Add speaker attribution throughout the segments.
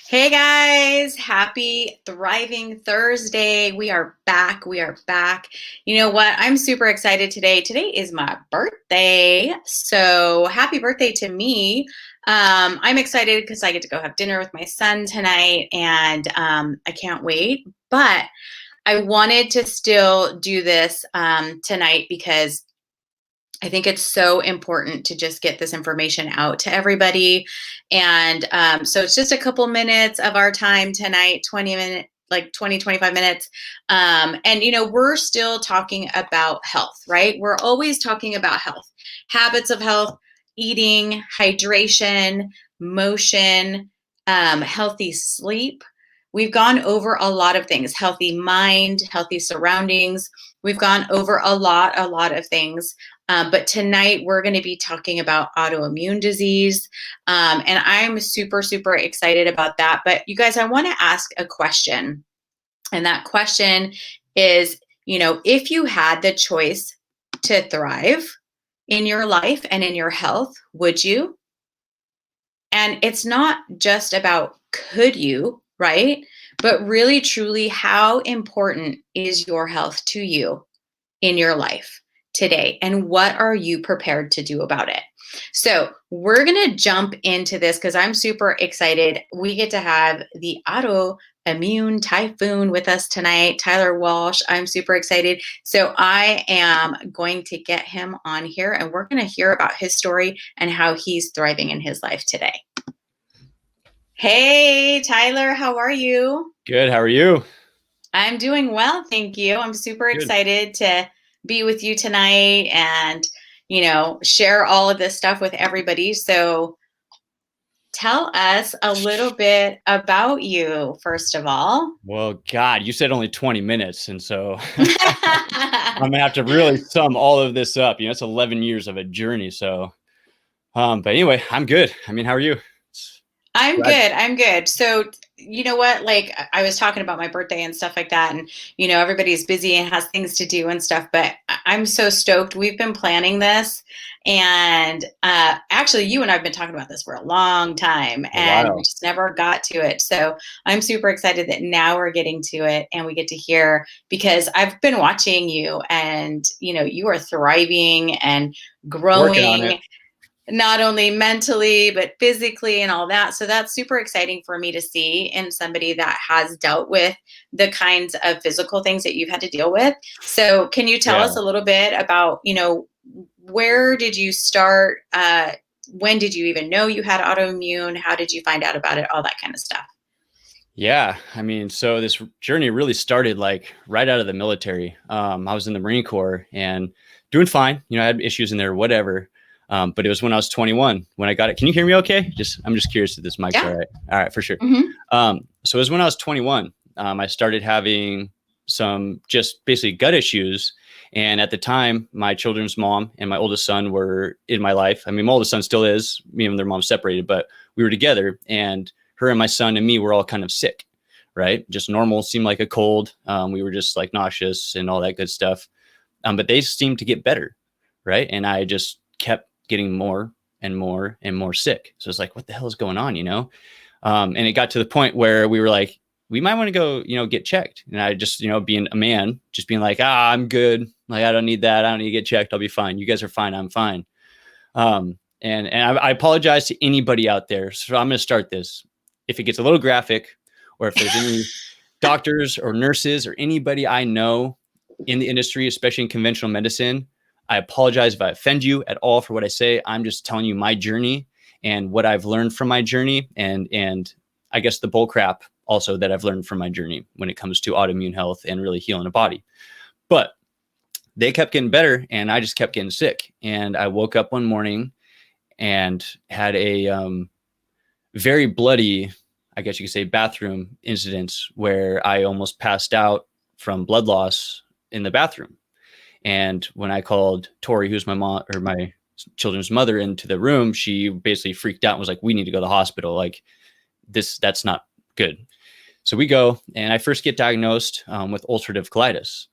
Speaker 1: Hey guys, happy thriving Thursday. We are back. We are back. You know what? I'm super excited today. Today is my birthday. So happy birthday to me. I'm excited because I get to go have dinner with my son tonight and I can't wait. But I wanted to still do this tonight because I think it's so important to just get this information out to everybody. And so it's just a couple minutes of our time tonight, 20 minutes, like 20, 25 minutes. We're still talking about health, right? We're always talking about health, habits of health, eating, hydration, motion, healthy sleep. We've gone over a lot of things, healthy mind, healthy surroundings. We've gone over a lot of things. But tonight we're going to be talking about autoimmune disease. And I'm super, super excited about that. But you guys, I want to ask a question. And that question is, if you had the choice to thrive in your life and in your health, would you? And it's not just about could you, right? But really, truly, how important is your health to you in your life today? And what are you prepared to do about it? So, we're going to jump into this because I'm super excited. We get to have the autoimmune typhoon with us tonight, Tyler Walsh. I'm super excited. So, I am going to get him on here and we're going to hear about his story and how he's thriving in his life today. Hey, Tyler, how are you?
Speaker 2: Good. How are you?
Speaker 1: I'm doing well, thank you. I'm super
Speaker 2: Good.
Speaker 1: excited to be with you tonight and, share all of this stuff with everybody. So, tell us a little bit about you, first of all.
Speaker 2: Well, God, you said only 20 minutes. And so I'm gonna have to really sum all of this up. It's 11 years of a journey. So, but anyway, I'm good. I mean, how are you?
Speaker 1: I'm
Speaker 2: Glad.
Speaker 1: good. I'm good. So, you know what? Like, I was talking about my birthday and stuff like that. And, everybody's busy and has things to do and stuff. But I'm so stoked. We've been planning this. And actually, you and I have been talking about this for a long time.
Speaker 2: A
Speaker 1: And we
Speaker 2: while.
Speaker 1: just never got to it. So, I'm super excited that now we're getting to it and we get to hear because I've been watching you and, you are thriving and
Speaker 2: Working on it.
Speaker 1: growing not only mentally but physically and all that. So that's super exciting for me to see in somebody that has dealt with the kinds of physical things that you've had to deal with. So can you tell
Speaker 2: Yeah.
Speaker 1: us a little bit about, where did you start? When did you even know you had autoimmune? How did you find out about it? All that kind of stuff.
Speaker 2: Yeah. I mean, so this journey really started like right out of the military. I was in the Marine Corps and doing fine. I had issues in there, whatever. But it was when I was 21 when I got it. Can you hear me okay? I'm just curious if this mic's all
Speaker 1: Yeah.
Speaker 2: right. All right, for sure.
Speaker 1: Hmm.
Speaker 2: So it was when I was 21. I started having some just basically gut issues. And at the time, my children's mom and my oldest son were in my life. I mean, my oldest son still is. Me and their mom separated, but we were together. And her and my son and me were all kind of sick, right? Just normal, seemed like a cold. We were just like nauseous and all that good stuff. But they seemed to get better, right? And I just kept getting more and more and more sick. So it's like, what the hell is going on, and it got to the point where we were like, we might want to go, get checked. And I just, being a man, just being like, I'm good. Like, I don't need that. I don't need to get checked. I'll be fine. You guys are fine. I'm fine. And I apologize to anybody out there. So I'm going to start this. If it gets a little graphic, or if there's any doctors or nurses or anybody I know in the industry, especially in conventional medicine, I apologize if I offend you at all for what I say. I'm just telling you my journey and what I've learned from my journey, and I guess the bull crap also that I've learned from my journey when it comes to autoimmune health and really healing a body. But they kept getting better and I just kept getting sick. And I woke up one morning and had a very bloody, I guess you could say, bathroom incident where I almost passed out from blood loss in the bathroom. And when I called Tori, who's my mom or my children's mother, into the room, she basically freaked out and was like, we need to go to the hospital. Like that's not good. So we go, and I first get diagnosed with ulcerative colitis.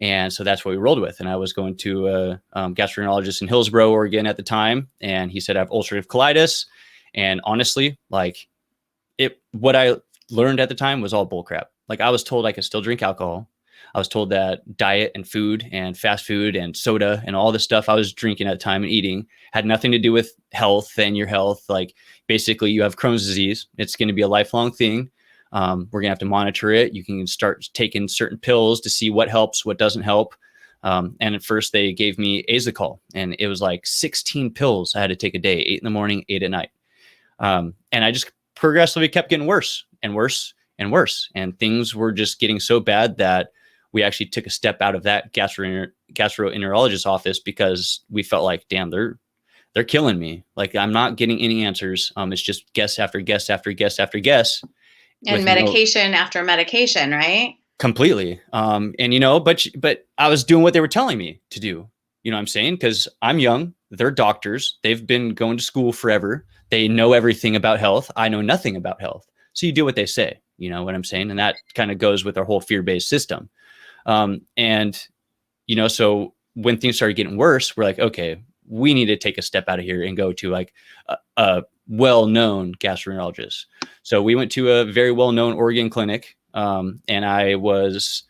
Speaker 2: And so that's what we rolled with. And I was going to a gastroenterologist in Hillsboro, Oregon at the time. And he said, I have ulcerative colitis. And honestly, like, what I learned at the time was all bullcrap. Like I was told I could still drink alcohol. I was told that diet and food and fast food and soda and all the stuff I was drinking at the time and eating had nothing to do with health and your health. Like basically you have Crohn's disease. It's going to be a lifelong thing. We're going to have to monitor it. You can start taking certain pills to see what helps, what doesn't help. And at first they gave me Azicol, and it was like 16 pills I had to take a day, 8 in the morning, 8 at night. And I just progressively kept getting worse and worse and worse. And things were just getting so bad that we actually took a step out of that gastroenterologist's office because we felt like, damn, they're killing me. Like I'm not getting any answers. It's just guess after guess after guess after guess.
Speaker 1: And medication after medication, right?
Speaker 2: Completely. And but I was doing what they were telling me to do. You know what I'm saying? Because I'm young. They're doctors. They've been going to school forever. They know everything about health. I know nothing about health. So you do what they say. You know what I'm saying? And that kind of goes with our whole fear-based system. So when things started getting worse, we're like, okay, we need to take a step out of here and go to like a well-known gastroenterologist. So we went to a very well-known Oregon clinic, and I was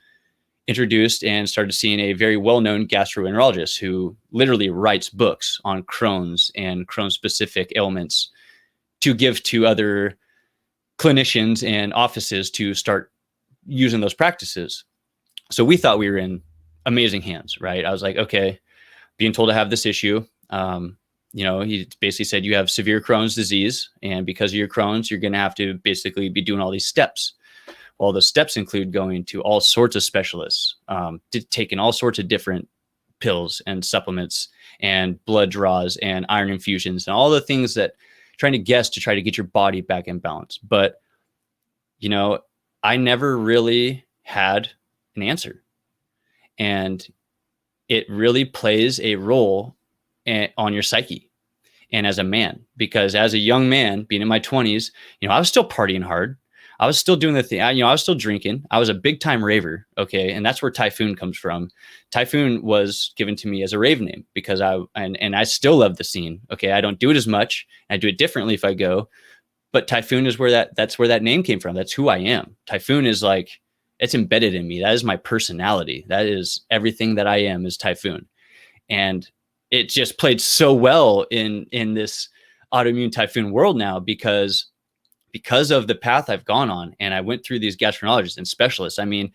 Speaker 2: introduced and started seeing a very well-known gastroenterologist who literally writes books on Crohn's and Crohn's-specific ailments to give to other clinicians and offices to start using those practices. So we thought we were in amazing hands, right? I was like, okay, being told to have this issue. He basically said you have severe Crohn's disease, and because of your Crohn's, you're going to have to basically be doing all these steps. Well, the steps include going to all sorts of specialists, taking all sorts of different pills and supplements and blood draws and iron infusions and all the things that trying to guess to try to get your body back in balance. But, I never really had an answer. And it really plays a role on your psyche and as a man, because as a young man being in my 20s, I was still partying hard. I was still doing the thing. I was still drinking. I was a big time raver. Okay. And that's where Typhoon comes from. Typhoon was given to me as a rave name because I still love the scene. Okay. I don't do it as much. I do it differently if I go, but Typhoon is that's where that name came from. That's who I am. Typhoon is like, it's embedded in me. That is my personality. That is everything that I am is Typhoon. And it just played so well in this autoimmune Typhoon world now because of the path I've gone on. And I went through these gastroenterologists and specialists. I mean,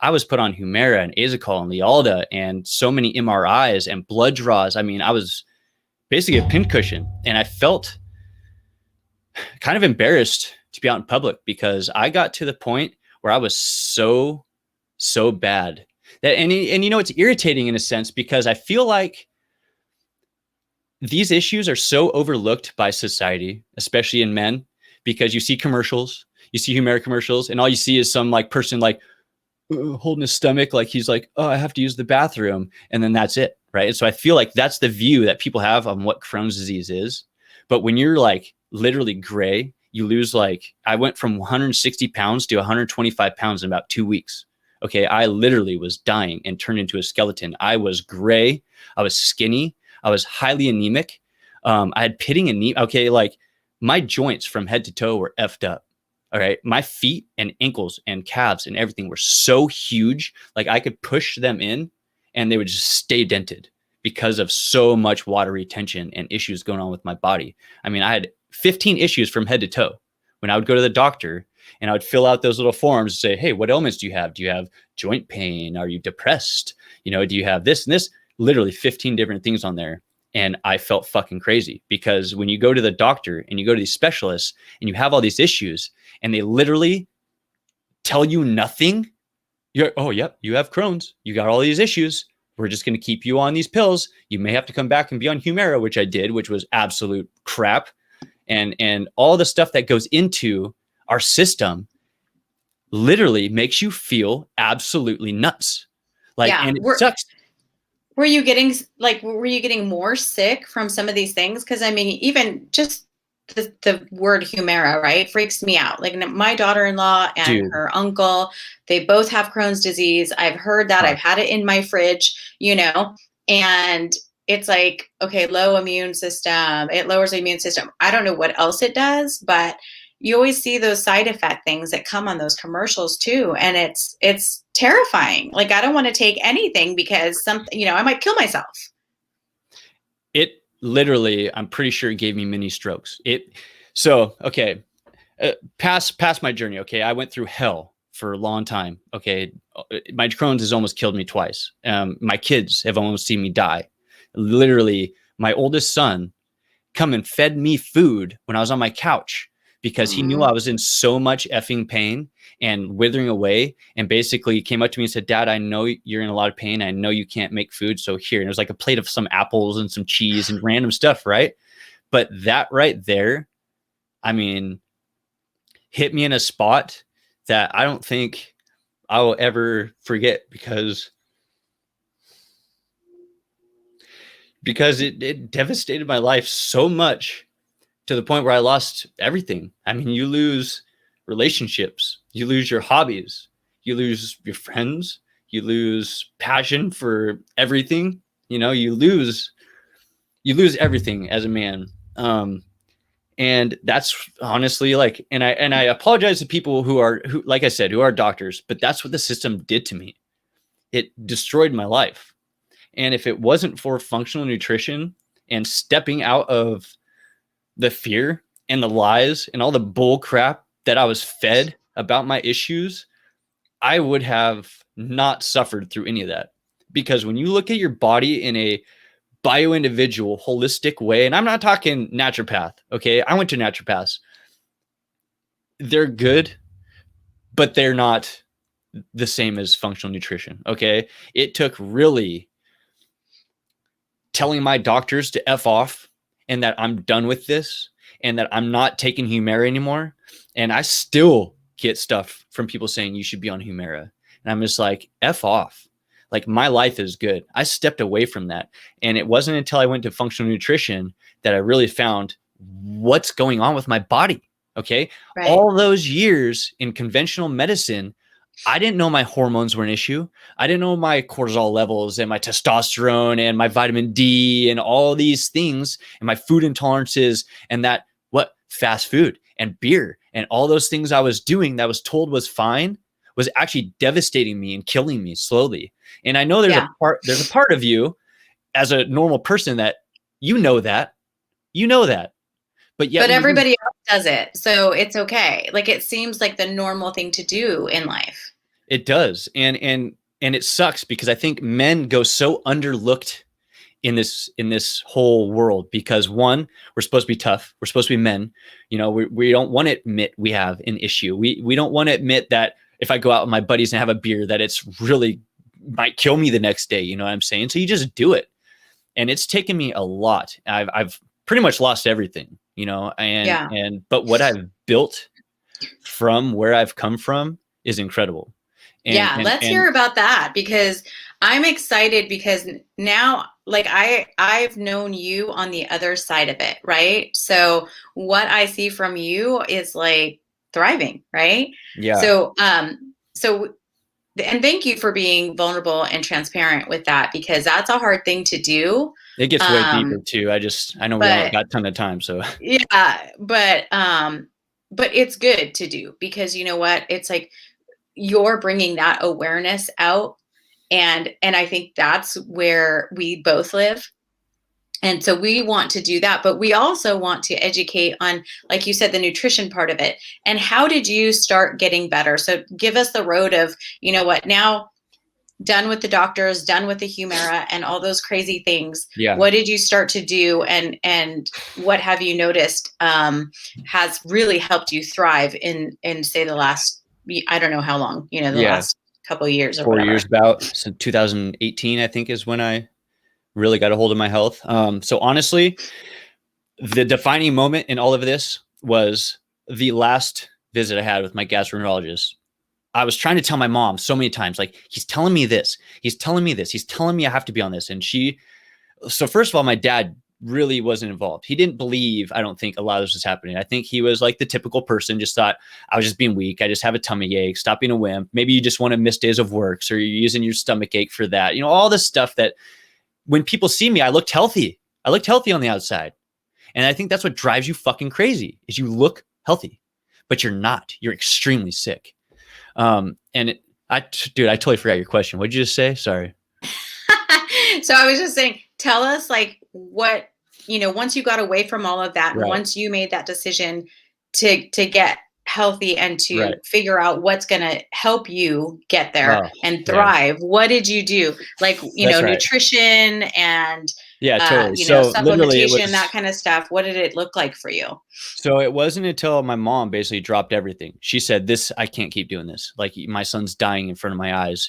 Speaker 2: I was put on Humira and Azicol and Lialda and so many MRIs and blood draws. I mean, I was basically a pincushion, and I felt kind of embarrassed to be out in public because I got to the point where I was so bad that, and it's irritating in a sense because I feel like these issues are so overlooked by society, especially in men, because you see commercials, you see Humira commercials, and all you see is some like person like holding his stomach, like he's like, oh, I have to use the bathroom, and then that's it, right? And so I feel like that's the view that people have on what Crohn's disease is. But when you're like literally gray, you lose I went from 160 pounds to 125 pounds in about 2 weeks. Okay, I literally was dying and turned into a skeleton. I was gray, I was skinny, I was highly anemic. I had pitting anemia. Okay, my joints from head to toe were effed up. All right. My feet and ankles and calves and everything were so huge. Like I could push them in and they would just stay dented because of so much water retention and issues going on with my body. I mean, I had 15 issues from head to toe when I would go to the doctor and I would fill out those little forms and say, hey, what ailments do you have? Do you have joint pain? Are you depressed? Do you have this and this? Literally 15 different things on there. And I felt fucking crazy because when you go to the doctor and you go to these specialists and you have all these issues and they literally tell you nothing, oh, yep, you have Crohn's. You got all these issues. We're just going to keep you on these pills. You may have to come back and be on Humira, which I did, which was absolute crap. And all the stuff that goes into our system literally makes you feel absolutely nuts. And it sucks.
Speaker 1: Were you getting more sick from some of these things? Because I mean, even just the word Humira, right, freaks me out. Like my daughter-in-law and her uncle, they both have Crohn's disease. I've heard that. I've had it in my fridge, and it's like, okay, low immune system. It lowers the immune system. I don't know what else it does, but you always see those side effect things that come on those commercials too. And it's terrifying. Like, I don't want to take anything because something, I might kill myself.
Speaker 2: It literally, I'm pretty sure it gave me mini strokes. So, okay. Past my journey. Okay. I went through hell for a long time. Okay. My Crohn's has almost killed me twice. My kids have almost seen me die. Literally, my oldest son come and fed me food when I was on my couch because he knew I was in so much effing pain and withering away, and basically came up to me and said, Dad, I know you're in a lot of pain. I know you can't make food. So here, and it was like a plate of some apples and some cheese and random stuff. Right. But that right there, I mean, hit me in a spot that I don't think I will ever forget because it devastated my life so much to the point where I lost everything. I mean, you lose relationships, you lose your hobbies, you lose your friends, you lose passion for everything. You lose everything as a man. And that's honestly like, and I apologize to people who like I said, who are doctors, but that's what the system did to me. It destroyed my life. And if it wasn't for functional nutrition and stepping out of the fear and the lies and all the bull crap that I was fed about my issues, I would have not suffered through any of that. Because when you look at your body in a bio-individual, holistic way, and I'm not talking naturopath, okay? I went to naturopaths. They're good, but they're not the same as functional nutrition, okay? It took really telling my doctors to F off and that I'm done with this and that I'm not taking Humira anymore. And I still get stuff from people saying you should be on Humira. And I'm just like, F off. Like, my life is good. I stepped away from that. And it wasn't until I went to functional nutrition that I really found what's going on with my body. Okay.
Speaker 1: Right.
Speaker 2: All those years in conventional medicine, I didn't know my hormones were an issue. I didn't know my cortisol levels and my testosterone and my vitamin D and all these things and my food intolerances and that fast food and beer and all those things I was doing that was told was fine was actually devastating me and killing me slowly. And I know there's a part of you as a normal person that you know that, but yet
Speaker 1: everybody else does it. So it's okay. Like, it seems like the normal thing to do in life.
Speaker 2: It does. And it sucks because I think men go so underlooked in this whole world because, one, we're supposed to be tough. We're supposed to be men. We don't want to admit we have an issue. We don't want to admit that if I go out with my buddies and have a beer, that it's really might kill me the next day. You know what I'm saying? So you just do it. And it's taken me a lot. I've pretty much lost everything, but what I've built from where I've come from is incredible.
Speaker 1: Let's hear about that, because I'm excited because now, like, I've known you on the other side of it, right? So what I see from you is like thriving, right?
Speaker 2: Yeah.
Speaker 1: So and thank you for being vulnerable and transparent with that, because that's a hard thing to do.
Speaker 2: It gets way deeper too. I know we don't got a ton of time, so
Speaker 1: yeah, but it's good to do, because you know what? It's like you're bringing that awareness out, and I think that's where we both live. And so we want to do that, but we also want to educate on, like you said, the nutrition part of it. And how did you start getting better? So give us the road of, now done with the doctors, done with the Humira and all those crazy things.
Speaker 2: Yeah.
Speaker 1: What did you start to do? And what have you noticed has really helped you thrive in say the last, I don't know how long, last couple of years or
Speaker 2: 4
Speaker 1: whatever.
Speaker 2: years about. So 2018, I think, is when I really got a hold of my health. So honestly, the defining moment in all of this was the last visit I had with my gastroenterologist. I was trying to tell my mom so many times, like, he's telling me this, he's telling me this, he's telling me I have to be on this. And so first of all, my dad really wasn't involved. He didn't believe, I don't think, a lot of this was happening. I think he was like the typical person, just thought I was just being weak. I just have a tummy ache. Stop being a wimp. Maybe you just want to miss days of work. So you're using your stomach ache for that. All this stuff that when people see me, I looked healthy. I looked healthy on the outside. And I think that's what drives you fucking crazy, is you look healthy. but you're not. You're extremely sick. I totally forgot your question. What did you just say? Sorry.
Speaker 1: So I was just saying, tell us like what, once you got away from all of that and
Speaker 2: Right.
Speaker 1: once you made that decision to get healthy and to
Speaker 2: Right.
Speaker 1: figure out what's going to help you get there
Speaker 2: Oh,
Speaker 1: and
Speaker 2: yeah,
Speaker 1: thrive, what did you do? Like,
Speaker 2: that's right.
Speaker 1: nutrition and
Speaker 2: Yeah, totally. So literally it
Speaker 1: supplementation, that
Speaker 2: was,
Speaker 1: kind of stuff. What did it look like for you?
Speaker 2: so it wasn't until my mom basically dropped everything. She said, "This, I can't keep doing this. Like my son's dying in front of my eyes."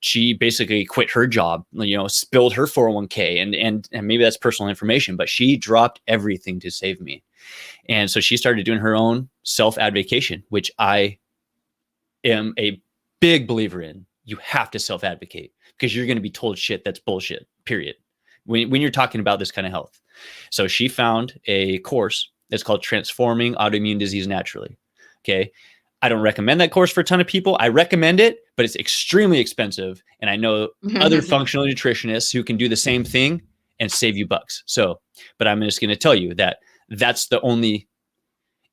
Speaker 2: She basically quit her job, spilled her 401k, and maybe that's personal information, but she dropped everything to save me. And so she started doing her own self-advocation, which I am a big believer in. You have to self-advocate because you're going to be told shit that's bullshit, period. When you're talking about this kind of health. So she found a course that's called Transforming Autoimmune Disease Naturally. Okay. I don't recommend that course for a ton of people. I recommend it, but it's extremely expensive. And I know other functional nutritionists who can do the same thing and save you bucks. So, but I'm just going to tell you that that's the only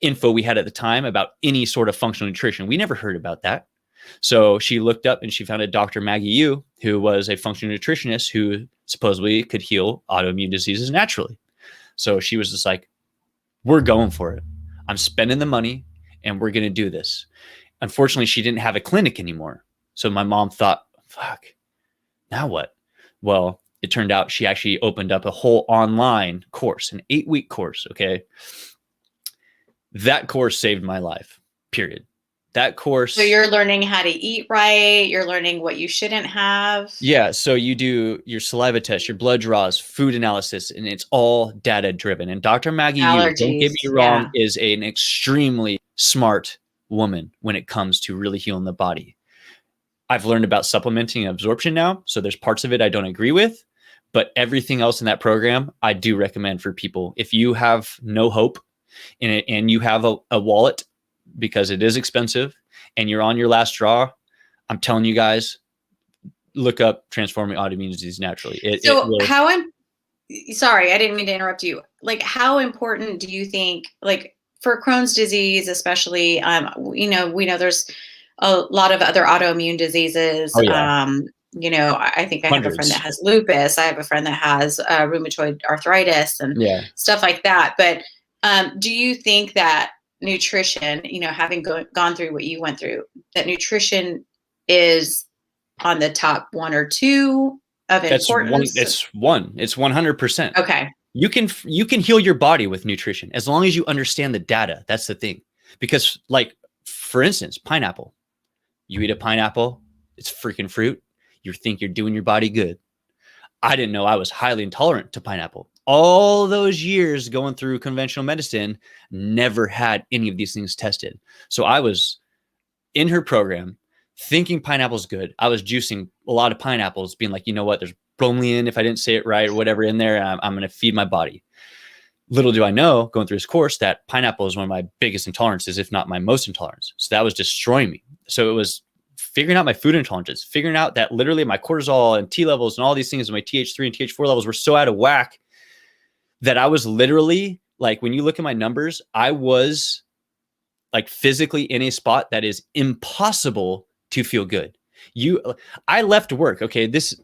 Speaker 2: info we had at the time about any sort of functional nutrition. We never heard about that. So she looked up and she found a Dr. Maggie Yu, who was a functional nutritionist who supposedly could heal autoimmune diseases naturally. So she was just like, we're going for it. I'm spending the money and we're going to do this. Unfortunately, she didn't have a clinic anymore. So my mom thought, fuck, now what? Well, it turned out she actually opened up a whole online course, an 8-week course. Okay. That course saved my life, period. That course.
Speaker 1: So you're learning how to eat right. You're learning what you shouldn't have.
Speaker 2: Yeah. So you do your saliva test, your blood draws, food analysis, and it's all data driven. And Dr. Maggie Yu, don't get
Speaker 1: Allergies.
Speaker 2: me wrong,
Speaker 1: Yeah.
Speaker 2: is an extremely smart woman when it comes to really healing the body. I've learned about supplementing and absorption now. So there's parts of it I don't agree with, but everything else in that program, I do recommend for people. If you have no hope in it and you have a wallet, because it is expensive and you're on your last straw, I'm telling you guys, look up Transforming Autoimmune Disease Naturally. It
Speaker 1: So
Speaker 2: will.
Speaker 1: sorry, I didn't mean to interrupt you. Like, how important do you think, like for Crohn's disease, especially, we know there's a lot of other autoimmune diseases.
Speaker 2: Oh yeah,
Speaker 1: I think I have a friend that
Speaker 2: hundreds.
Speaker 1: has lupus. I have a friend that has rheumatoid arthritis and
Speaker 2: Yeah,
Speaker 1: stuff like that. But do you think that nutrition, having gone through what you went through, that nutrition is on the top one or two of
Speaker 2: that's one.
Speaker 1: importance?
Speaker 2: It's one. It's 100%.
Speaker 1: Okay.
Speaker 2: You can heal your body with nutrition as long as you understand the data. That's the thing. Because, like, for instance, pineapple. You eat a pineapple, it's freaking fruit. You think you're doing your body good. I didn't know I was highly intolerant to pineapple. All those years going through conventional medicine, never had any of these things tested. So I was in her program thinking pineapple's good. I was juicing a lot of pineapples, being like, you know what, there's bromelain, if I didn't say it right or whatever in there, I'm going to feed my body. Little do I know, going through this course, that pineapple is one of my biggest intolerances, if not my most intolerance. So that was destroying me. So it was figuring out my food intolerances, figuring out that literally my cortisol and T levels and all these things and my TH3 and TH4 levels were so out of whack that I was literally, like, when you look at my numbers, I was like physically in a spot that is impossible to feel good. I left work. Okay. This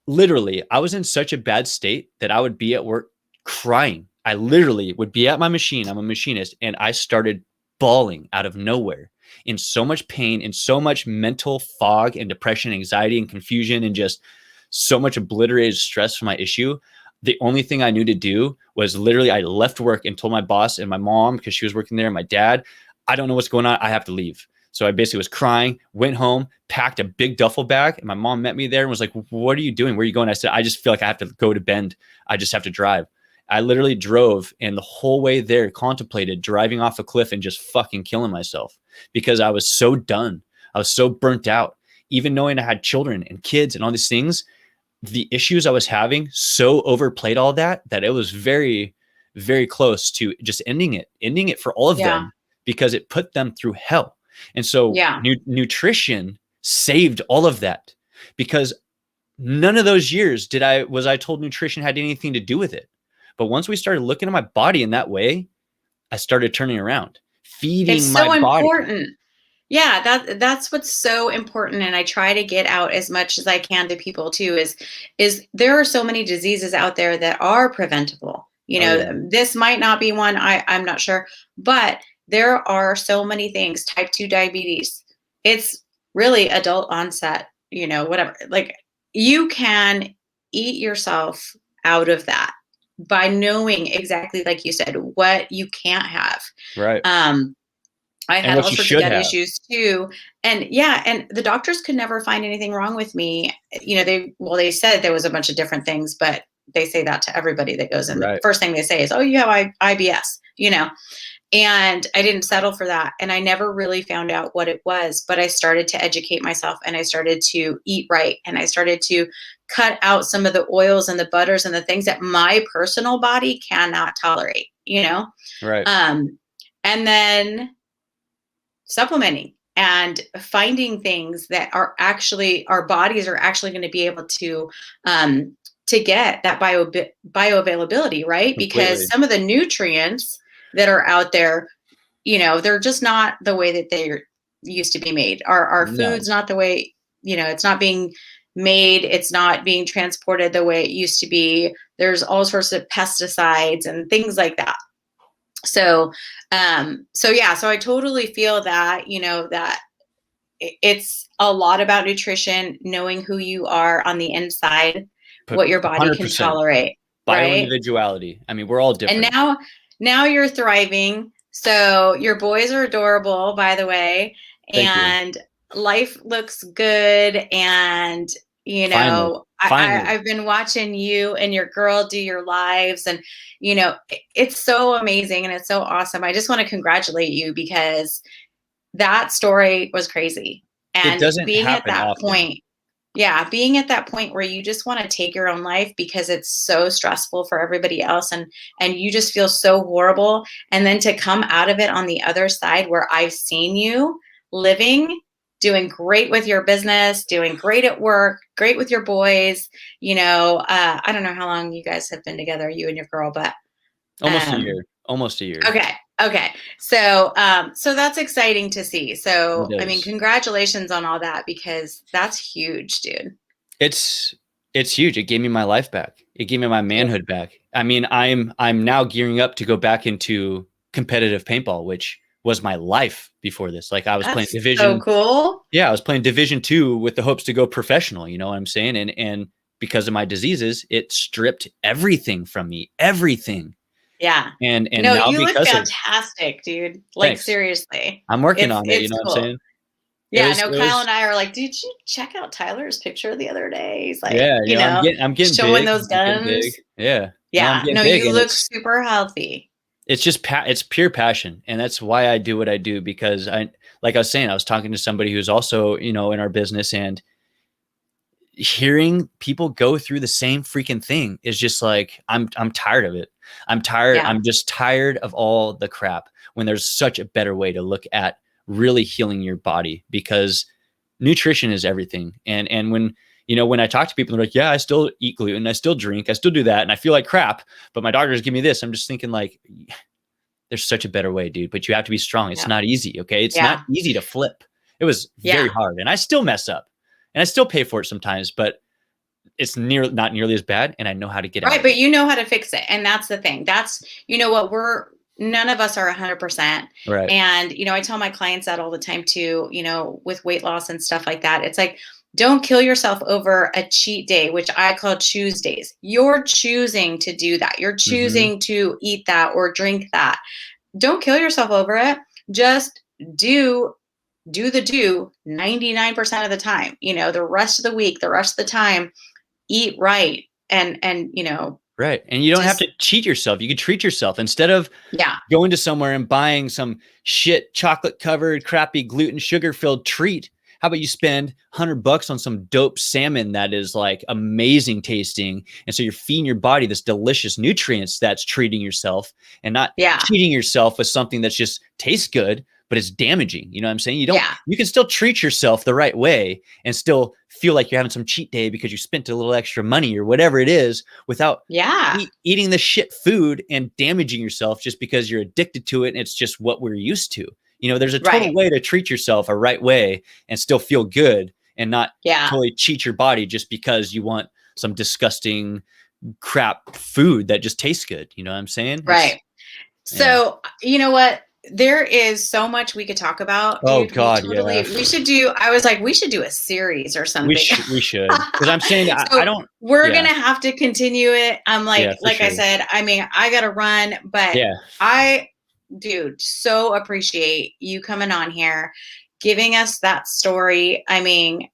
Speaker 2: literally, I was in such a bad state that I would be at work crying. I literally would be at my machine. I'm a machinist, and I started bawling out of nowhere in so much pain and so much mental fog and depression, anxiety and confusion, and just so much obliterated stress from my issue. The only thing I knew to do was literally I left work and told my boss and my mom, because she was working there, and my dad, I don't know what's going on. I have to leave. So I basically was crying, went home, packed a big duffel bag, and my mom met me there and was like, what are you doing? Where are you going? I said, I just feel like I have to go to Bend. I just have to drive. I literally drove, and the whole way there contemplated driving off a cliff and just fucking killing myself because I was so done. I was so burnt out. Even knowing I had children and kids and all these things, the issues I was having so overplayed all that it was very, very close to just ending it for all of them, because it put them through hell. And so nutrition saved all of that, because none of those years was I told nutrition had anything to do with it. But once we started looking at my body in that way, I started turning around. feeding
Speaker 1: It's
Speaker 2: my
Speaker 1: so
Speaker 2: body.
Speaker 1: important. Yeah, that's what's so important, and I try to get out as much as I can to people too, is there are so many diseases out there that are preventable. You
Speaker 2: Oh
Speaker 1: know,
Speaker 2: yeah.
Speaker 1: this might not be one, I'm not sure, but there are so many things. Type 2 diabetes. It's really adult onset, whatever. Like, you can eat yourself out of that by knowing exactly, like you said, what you can't have.
Speaker 2: Right.
Speaker 1: Um I
Speaker 2: And
Speaker 1: had
Speaker 2: what
Speaker 1: all
Speaker 2: you
Speaker 1: sorts of
Speaker 2: should
Speaker 1: gut
Speaker 2: have.
Speaker 1: issues too. And yeah, and the doctors could never find anything wrong with me. They said there was a bunch of different things, but they say that to everybody that goes in. The
Speaker 2: Right.
Speaker 1: first thing they say is, "Oh, you have IBS," And I didn't settle for that. And I never really found out what it was, but I started to educate myself, and I started to eat right, and I started to cut out some of the oils and the butters and the things that my personal body cannot tolerate.
Speaker 2: Right.
Speaker 1: Um, and then supplementing and finding things that are actually, our bodies are actually going to be able to get that bioavailability, right? Because
Speaker 2: Completely.
Speaker 1: some of the nutrients that are out there, they're just not the way that they used to be made. Our
Speaker 2: No.
Speaker 1: food's not the way, it's not being made, it's not being transported the way it used to be. There's all sorts of pesticides and things like that. So yeah, so I totally feel that, that it's a lot about nutrition, knowing who you are on the inside,
Speaker 2: Put
Speaker 1: what your body can
Speaker 2: 100%
Speaker 1: tolerate, right?
Speaker 2: bioindividuality. I mean, we're all
Speaker 1: And
Speaker 2: different.
Speaker 1: now you're thriving. So your boys are adorable, by the way,
Speaker 2: Thank you.
Speaker 1: and life looks good. And
Speaker 2: Finally. Finally.
Speaker 1: I've been watching you and your girl do your lives, and it's so amazing and it's so awesome. I just want to congratulate you, because that story was crazy.
Speaker 2: It
Speaker 1: And
Speaker 2: doesn't happen often.
Speaker 1: being at that point where you just want to take your own life because it's so stressful for everybody else, and you just feel so horrible, and then to come out of it on the other side, where I've seen you living, doing great with your business, doing great at work, great with your boys. I don't know how long you guys have been together, you and your girl, but
Speaker 2: Almost a
Speaker 1: um
Speaker 2: year. Almost a year.
Speaker 1: okay. Okay. So that's exciting to see.
Speaker 2: It
Speaker 1: So, I mean,
Speaker 2: is.
Speaker 1: congratulations on all that, because that's huge, dude.
Speaker 2: It's it's huge. It gave me my life back. It gave me my
Speaker 1: Yeah.
Speaker 2: manhood back. I mean, I'm now gearing up to go back into competitive paintball, which was my life before this. Like I was playing
Speaker 1: That's so
Speaker 2: division.
Speaker 1: cool.
Speaker 2: Yeah, I was playing Division 2 with the hopes to go professional, you know what I'm saying? And because of my diseases, it stripped everything from me, everything.
Speaker 1: Yeah.
Speaker 2: And
Speaker 1: No,
Speaker 2: now
Speaker 1: you look
Speaker 2: because of
Speaker 1: fantastic, dude. Like,
Speaker 2: thanks.
Speaker 1: seriously.
Speaker 2: I'm working
Speaker 1: It's
Speaker 2: on it, you
Speaker 1: it's
Speaker 2: know what I'm
Speaker 1: cool.
Speaker 2: saying? It
Speaker 1: Yeah,
Speaker 2: was
Speaker 1: no,
Speaker 2: it
Speaker 1: Kyle
Speaker 2: was
Speaker 1: and I are like, "Did you check out Tyler's picture the other day?" He's like,
Speaker 2: yeah, you know, I'm getting
Speaker 1: showing
Speaker 2: big.
Speaker 1: those
Speaker 2: I'm getting big.
Speaker 1: guns.
Speaker 2: Yeah. No, I'm
Speaker 1: Yeah.
Speaker 2: getting
Speaker 1: No,
Speaker 2: big
Speaker 1: you
Speaker 2: and
Speaker 1: look super healthy.
Speaker 2: it's just it's pure passion, and that's why I do what I do because like I was saying, I was talking to somebody who's also, you know, in our business, and hearing people go through the same freaking thing is just like I'm tired of it. I'm tired.
Speaker 1: Yeah.
Speaker 2: I'm just tired of all the crap when there's such a better way to look at really healing your body, because nutrition is everything. And when you know, when I talk to people, they're like, "Yeah, I still eat gluten, I still drink, I still do that, and I feel like crap, but my doctors give me this." I'm just thinking like, there's such a better way, dude. But you have to be strong. It's
Speaker 1: Yeah.
Speaker 2: not easy. Okay, it's not
Speaker 1: Yeah.
Speaker 2: easy to flip. It was very
Speaker 1: Yeah.
Speaker 2: hard, and I still mess up, and I still pay for it sometimes, but it's not nearly as bad, and I know how to get out
Speaker 1: Right,
Speaker 2: of
Speaker 1: but
Speaker 2: it.
Speaker 1: you know how to fix it, and that's the thing. That's what we're none of us are 100%.
Speaker 2: Right.
Speaker 1: And I tell my clients that all the time too, with weight loss and stuff like that. It's like, don't kill yourself over a cheat day, which I call choose days. You're choosing to do that. You're
Speaker 2: Hmm.
Speaker 1: choosing to eat that or drink that. Don't kill yourself over it. Just do do 99% of the time. The rest of the week, the rest of the time, eat right, and
Speaker 2: Right. And you don't have
Speaker 1: just
Speaker 2: to cheat yourself. You can treat yourself instead of
Speaker 1: yeah.
Speaker 2: going to somewhere and buying some shit chocolate covered, crappy gluten sugar filled treat. How about you spend $100 on some dope salmon that is like amazing tasting? And so you're feeding your body this delicious nutrients that's treating yourself, and not
Speaker 1: Yeah.
Speaker 2: cheating yourself with something that's just tastes good, but it's damaging. You know what I'm saying?
Speaker 1: Yeah.
Speaker 2: You can still treat yourself the right way and still feel like you're having some cheat day because you spent a little extra money or whatever it is without
Speaker 1: Yeah.
Speaker 2: eating the shit food and damaging yourself just because you're addicted to it. And it's just what we're used to. There's a total
Speaker 1: Right.
Speaker 2: way to treat yourself a right way and still feel good and not
Speaker 1: Yeah.
Speaker 2: totally cheat your body just because you want some disgusting crap food that just tastes good. You know what I'm saying?
Speaker 1: Right.
Speaker 2: Yeah.
Speaker 1: So, you know what? There is so much we could talk about,
Speaker 2: Oh
Speaker 1: dude.
Speaker 2: God, yeah.
Speaker 1: We should do, I was like, we should do a series or something.
Speaker 2: We should. Because I'm saying I
Speaker 1: So
Speaker 2: don't.
Speaker 1: we're
Speaker 2: Yeah.
Speaker 1: going to have to continue it. I'm
Speaker 2: Yeah, for
Speaker 1: like I
Speaker 2: sure.
Speaker 1: said, I mean, I got to run, but
Speaker 2: Yeah.
Speaker 1: dude, so appreciate you coming on here, giving us that story. I mean,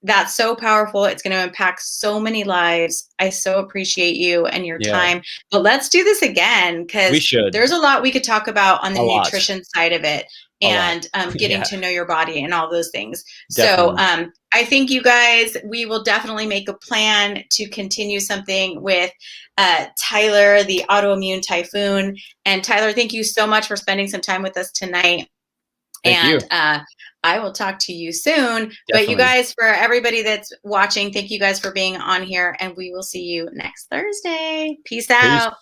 Speaker 1: that's so powerful. It's going to impact so many lives. I so appreciate you and your
Speaker 2: Yeah.
Speaker 1: time. But let's do this again
Speaker 2: We
Speaker 1: because
Speaker 2: should.
Speaker 1: there's a lot we could talk about on the
Speaker 2: A lot.
Speaker 1: nutrition side of it
Speaker 2: A lot.
Speaker 1: and getting
Speaker 2: Yeah,
Speaker 1: to know your body and all those things. So
Speaker 2: definitely.
Speaker 1: I think you guys, we will definitely make a plan to continue something with Tyler, the Autoimmune Typhoon. And Tyler, thank you so much for spending some time with us tonight.
Speaker 2: Thank you.
Speaker 1: And I will talk to you soon.
Speaker 2: Definitely.
Speaker 1: But you guys, for everybody that's watching, thank you guys for being on here. And we will see you next Thursday. Peace out.
Speaker 2: Peace.